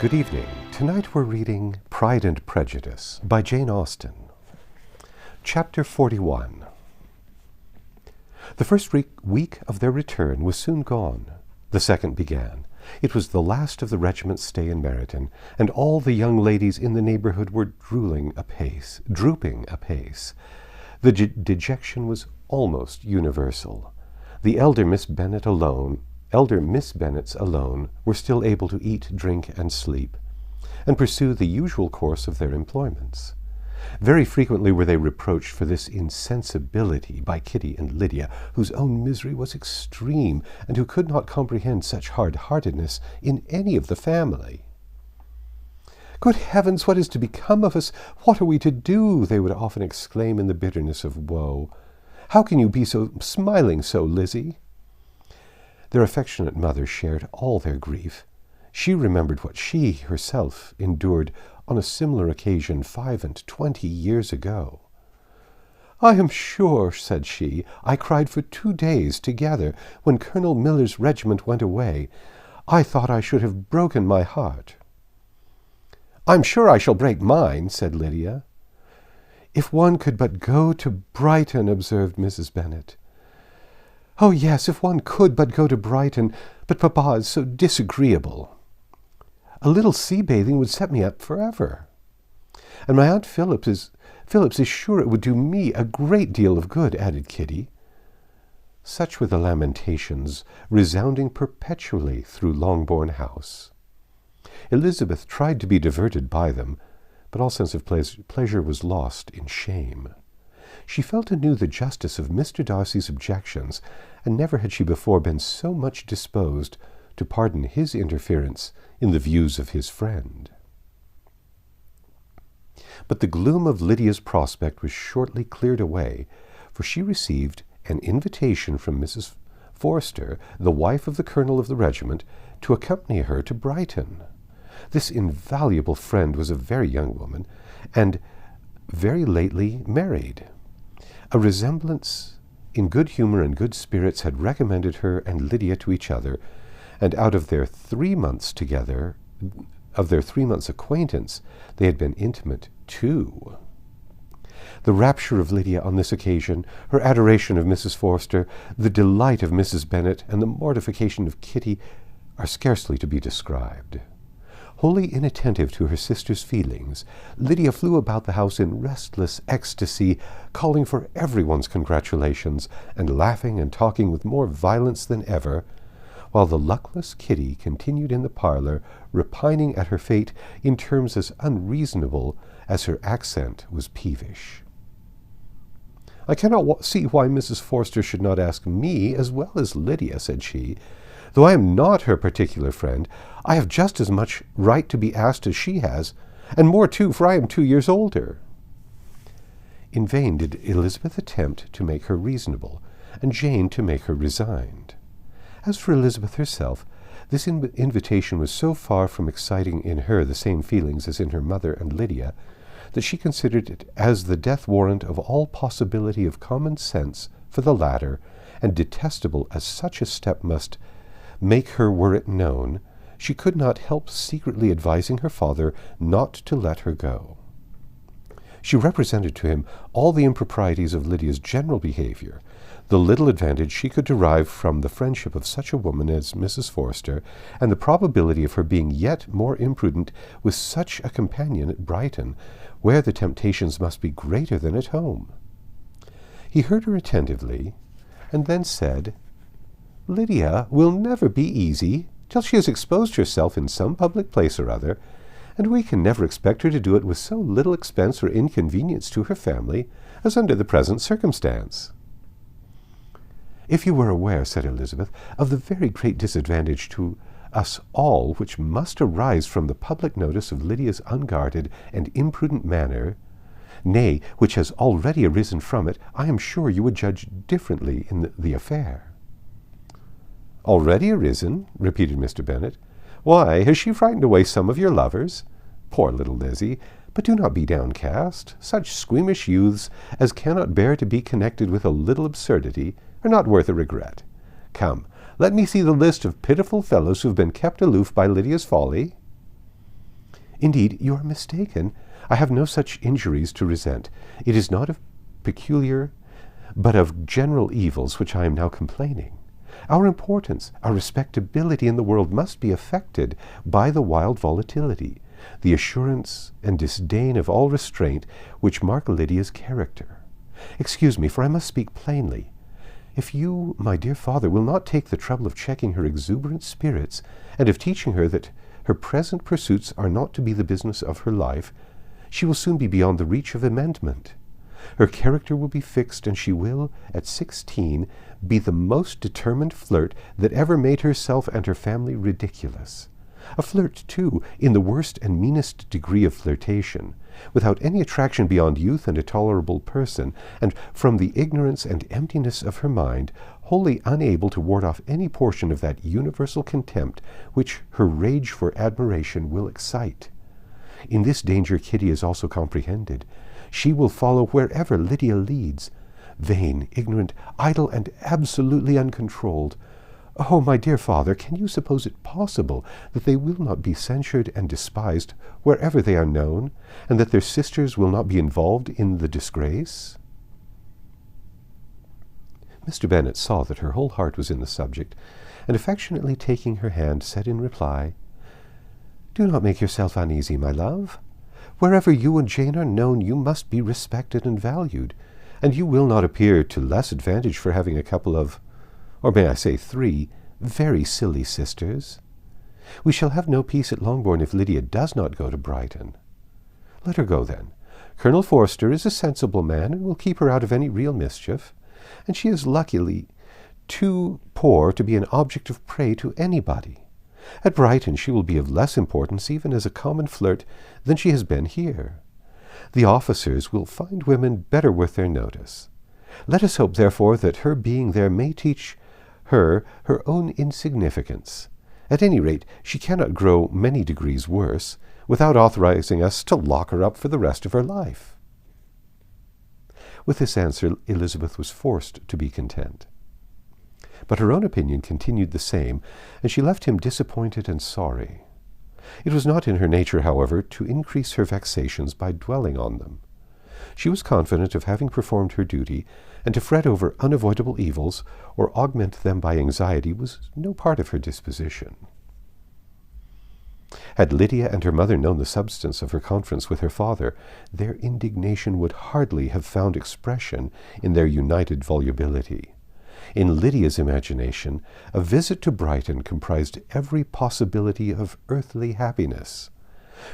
Good evening. Tonight we're reading Pride and Prejudice by Jane Austen. Chapter 41. The first week of their return was soon gone. The second began. It was the last of the regiment's stay in Meryton, and all the young ladies in the neighborhood were drooping apace. The dejection was almost universal. The elder Miss Bennets alone were still able to eat, drink, and sleep, and pursue the usual course of their employments. Very frequently were they reproached for this insensibility by Kitty and Lydia, whose own misery was extreme, and who could not comprehend such hard-heartedness in any of the family. "Good heavens, what is to become of us? What are we to do?" they would often exclaim in the bitterness of woe. "How can you be smiling so, Lizzie?" Their affectionate mother shared all their grief. She remembered what she herself endured on a similar occasion 25 years ago. "I am sure," said she, "I cried for 2 days together when Colonel Miller's regiment went away. I thought I should have broken my heart." "I'm sure I shall break mine," said Lydia. "If one could but go to Brighton," observed Mrs. Bennet. "Oh, yes, if one could but go to Brighton, but Papa is so disagreeable. A little sea-bathing would set me up forever. And my Aunt Phillips is sure it would do me a great deal of good," added Kitty. Such were the lamentations resounding perpetually through Longbourn House. Elizabeth tried to be diverted by them, but all sense of pleasure was lost in shame. She felt anew the justice of Mr. Darcy's objections, and never had she before been so much disposed to pardon his interference in the views of his friend. But the gloom of Lydia's prospect was shortly cleared away, for she received an invitation from Mrs. Forster, the wife of the colonel of the regiment, to accompany her to Brighton. This invaluable friend was a very young woman, and very lately married. A resemblance in good humour and good spirits had recommended her and Lydia to each other, and out of their 3 months together, of their 3 months' acquaintance, they had been intimate 2. The rapture of Lydia on this occasion, her adoration of Mrs. Forster, the delight of Mrs. Bennet, and the mortification of Kitty are scarcely to be described. Wholly inattentive to her sister's feelings, Lydia flew about the house in restless ecstasy, calling for everyone's congratulations, and laughing and talking with more violence than ever, while the luckless Kitty continued in the parlour, repining at her fate in terms as unreasonable as her accent was peevish. "I cannot see why Mrs. Forster should not ask me as well as Lydia," said she. "Though I am not her particular friend, I have just as much right to be asked as she has, and more too, for I am 2 years older." In vain did Elizabeth attempt to make her reasonable, and Jane to make her resigned. As for Elizabeth herself, this invitation was so far from exciting in her the same feelings as in her mother and Lydia, that she considered it as the death warrant of all possibility of common sense for the latter, and detestable as such a step must make her were it known, she could not help secretly advising her father not to let her go. She represented to him all the improprieties of Lydia's general behaviour, the little advantage she could derive from the friendship of such a woman as Mrs. Forster, and the probability of her being yet more imprudent with such a companion at Brighton, where the temptations must be greater than at home. He heard her attentively, and then said, "Lydia will never be easy till she has exposed herself in some public place or other, and we can never expect her to do it with so little expense or inconvenience to her family as under the present circumstance." "If you were aware," said Elizabeth, "of the very great disadvantage to us all which must arise from the public notice of Lydia's unguarded and imprudent manner, nay, which has already arisen from it, I am sure you would judge differently in the affair." "Already arisen?" repeated Mr. Bennet. "Why, has she frightened away some of your lovers? Poor little Lizzie! But do not be downcast. Such squeamish youths as cannot bear to be connected with a little absurdity are not worth a regret. Come, let me see the list of pitiful fellows who have been kept aloof by Lydia's folly." Indeed, you are mistaken. I have no such injuries to resent. It is not of peculiar, but of general evils which I am now complaining. Our importance, our respectability in the world must be affected by the wild volatility, the assurance and disdain of all restraint which mark Lydia's character. Excuse me, for I must speak plainly. If you, my dear father, will not take the trouble of checking her exuberant spirits, and of teaching her that her present pursuits are not to be the business of her life, she will soon be beyond the reach of amendment. Her character will be fixed, and she will, at 16, be the most determined flirt that ever made herself and her family ridiculous. A flirt, too, in the worst and meanest degree of flirtation, without any attraction beyond youth and a tolerable person, and from the ignorance and emptiness of her mind, wholly unable to ward off any portion of that universal contempt which her rage for admiration will excite. In this danger Kitty is also comprehended. She will follow wherever Lydia leads, vain, ignorant, idle, and absolutely uncontrolled. Oh, my dear father, can you suppose it possible that they will not be censured and despised wherever they are known, and that their sisters will not be involved in the disgrace? Mr. Bennet saw that her whole heart was in the subject, and affectionately taking her hand, said in reply, "Do not make yourself uneasy, my love. Wherever you and Jane are known, you must be respected and valued, and you will not appear to less advantage for having a couple of, or may I say 3, very silly sisters. We shall have no peace at Longbourn if Lydia does not go to Brighton. Let her go, then. Colonel Forster is a sensible man, and will keep her out of any real mischief, and she is luckily too poor to be an object of prey to anybody. At Brighton she will be of less importance even as a common flirt than she has been here. The officers will find women better worth their notice. Let us hope, therefore, that her being there may teach her her own insignificance. At any rate, she cannot grow many degrees worse, without authorizing us to lock her up for the rest of her life." With this answer Elizabeth was forced to be content. But her own opinion continued the same, and she left him disappointed and sorry. It was not in her nature, however, to increase her vexations by dwelling on them. She was confident of having performed her duty, and to fret over unavoidable evils, or augment them by anxiety, was no part of her disposition. Had Lydia and her mother known the substance of her conference with her father, their indignation would hardly have found expression in their united volubility. In Lydia's imagination, a visit to Brighton comprised every possibility of earthly happiness.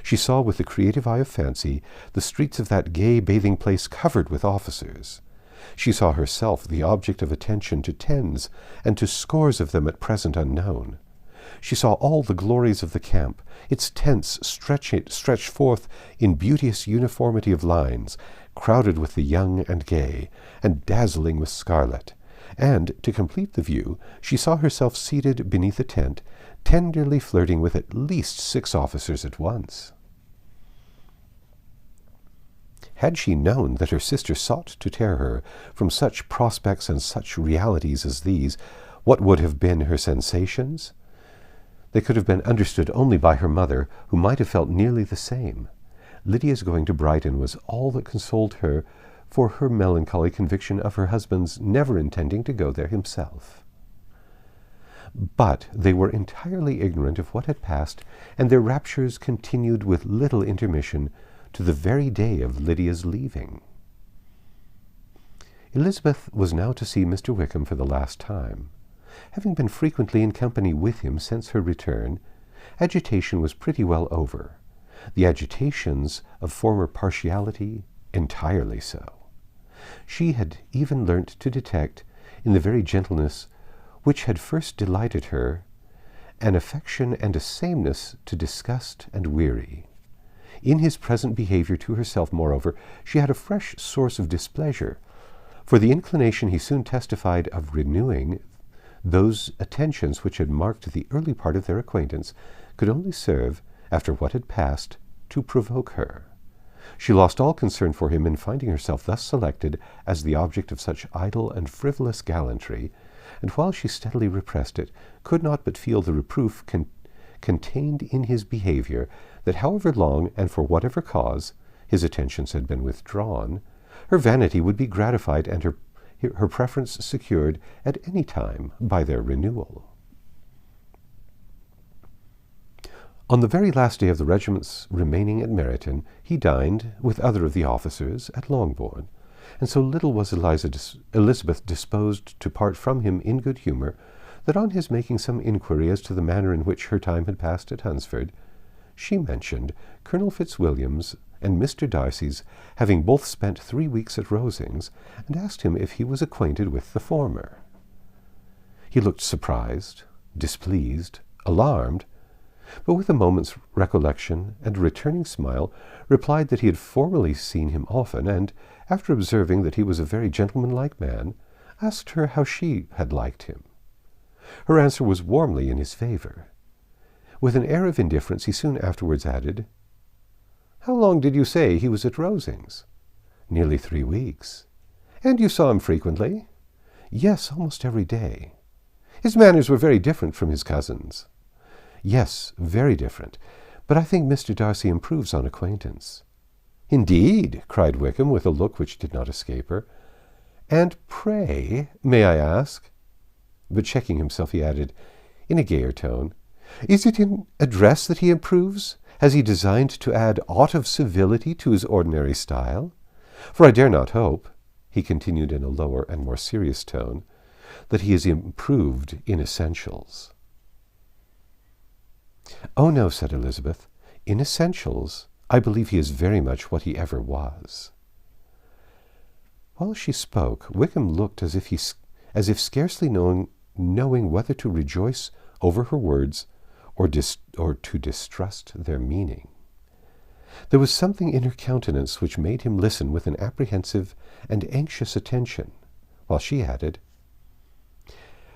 She saw with the creative eye of fancy the streets of that gay bathing-place covered with officers. She saw herself the object of attention to tens and to scores of them at present unknown. She saw all the glories of the camp, its tents stretched forth in beauteous uniformity of lines, crowded with the young and gay, and dazzling with scarlet. And, to complete the view, she saw herself seated beneath a tent, tenderly flirting with at least 6 officers at once. Had she known that her sister sought to tear her from such prospects and such realities as these, what would have been her sensations? They could have been understood only by her mother, who might have felt nearly the same. Lydia's going to Brighton was all that consoled her for her melancholy conviction of her husband's never intending to go there himself. But they were entirely ignorant of what had passed, and their raptures continued with little intermission to the very day of Lydia's leaving. Elizabeth was now to see Mr. Wickham for the last time. Having been frequently in company with him since her return, agitation was pretty well over. The agitations of former partiality entirely so. She had even learnt to detect, in the very gentleness which had first delighted her, an affection and a sameness to disgust and weary. In his present behavior to herself, moreover, she had a fresh source of displeasure, for the inclination he soon testified of renewing those attentions which had marked the early part of their acquaintance could only serve, after what had passed, to provoke her. She lost all concern for him in finding herself thus selected as the object of such idle and frivolous gallantry, and while she steadily repressed it, could not but feel the reproof contained in his behavior that however long and for whatever cause his attentions had been withdrawn, her vanity would be gratified and her preference secured at any time by their renewal. On the very last day of the regiment's remaining at Meryton, he dined, with other of the officers, at Longbourn, and so little was Elizabeth disposed to part from him in good humour, that on his making some inquiry as to the manner in which her time had passed at Hunsford, she mentioned Colonel Fitzwilliam's and Mr. Darcy's having both spent 3 weeks at Rosings, and asked him if he was acquainted with the former. He looked surprised, displeased, alarmed, but with a moment's recollection and a returning smile, replied that he had formerly seen him often, and, after observing that he was a very gentlemanlike man, asked her how she had liked him. Her answer was warmly in his favour. With an air of indifference he soon afterwards added, "How long did you say he was at Rosings?" "Nearly 3 weeks." "And you saw him frequently?" "Yes, almost every day." "His manners were very different from his cousin's." "Yes, very different. But I think Mr. Darcy improves on acquaintance." "Indeed!" cried Wickham, with a look which did not escape her. "And pray, may I ask—" But checking himself, he added, in a gayer tone, "Is it in address that he improves? Has he designed to add aught of civility to his ordinary style? For I dare not hope," he continued in a lower and more serious tone, "that he is improved in essentials." "Oh, no," said Elizabeth. "In essentials, I believe he is very much what he ever was." While she spoke, Wickham looked as if scarcely knowing whether to rejoice over her words or to distrust their meaning. There was something in her countenance which made him listen with an apprehensive and anxious attention, while she added,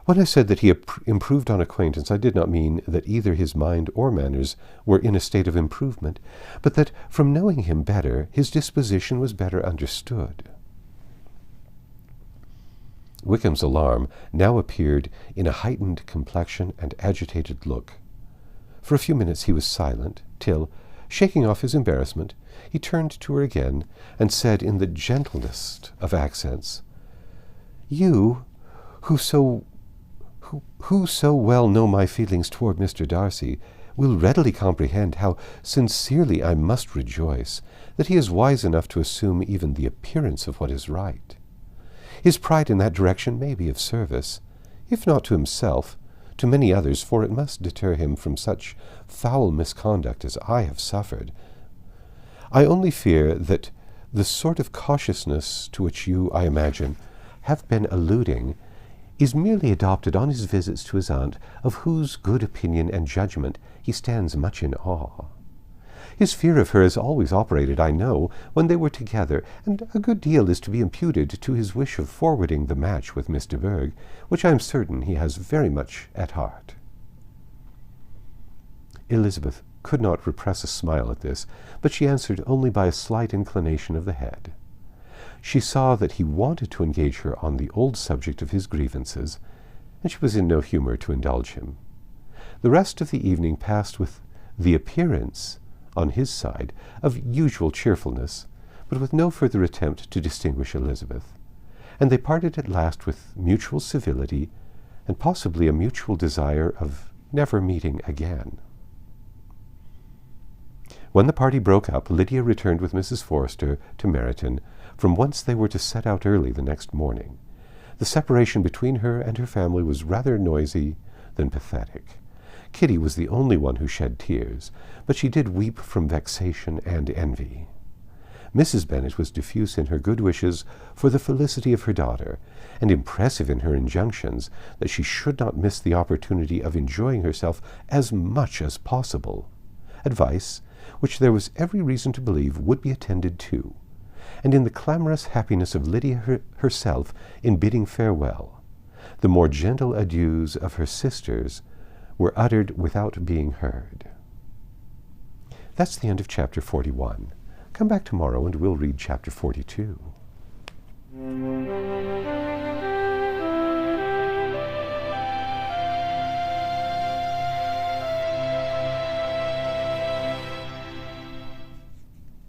"When I said that he improved on acquaintance, I did not mean that either his mind or manners were in a state of improvement, but that, from knowing him better, his disposition was better understood." Wickham's alarm now appeared in a heightened complexion and agitated look. For a few minutes he was silent, till, shaking off his embarrassment, he turned to her again, and said in the gentlest of accents, "You, who so well know my feelings toward Mr. Darcy, will readily comprehend how sincerely I must rejoice that he is wise enough to assume even the appearance of what is right. His pride in that direction may be of service, if not to himself, to many others, for it must deter him from such foul misconduct as I have suffered. I only fear that the sort of cautiousness to which you, I imagine, have been alluding is merely adopted on his visits to his aunt, of whose good opinion and judgment he stands much in awe. His fear of her has always operated, I know, when they were together, and a good deal is to be imputed to his wish of forwarding the match with Miss de Bourgh, which I am certain he has very much at heart." Elizabeth could not repress a smile at this, but she answered only by a slight inclination of the head. She saw that he wanted to engage her on the old subject of his grievances, and she was in no humour to indulge him. The rest of the evening passed with the appearance, on his side, of usual cheerfulness, but with no further attempt to distinguish Elizabeth, and they parted at last with mutual civility, and possibly a mutual desire of never meeting again. When the party broke up, Lydia returned with Mrs. Forster to Meryton, from whence they were to set out early the next morning. The separation between her and her family was rather noisy than pathetic. Kitty was the only one who shed tears, but she did weep from vexation and envy. Mrs. Bennet was diffuse in her good wishes for the felicity of her daughter, and impressive in her injunctions that she should not miss the opportunity of enjoying herself as much as possible, advice which there was every reason to believe would be attended to, and in the clamorous happiness of Lydia herself in bidding farewell, the more gentle adieus of her sisters were uttered without being heard. That's the end of chapter 41. Come back tomorrow and we'll read chapter 42.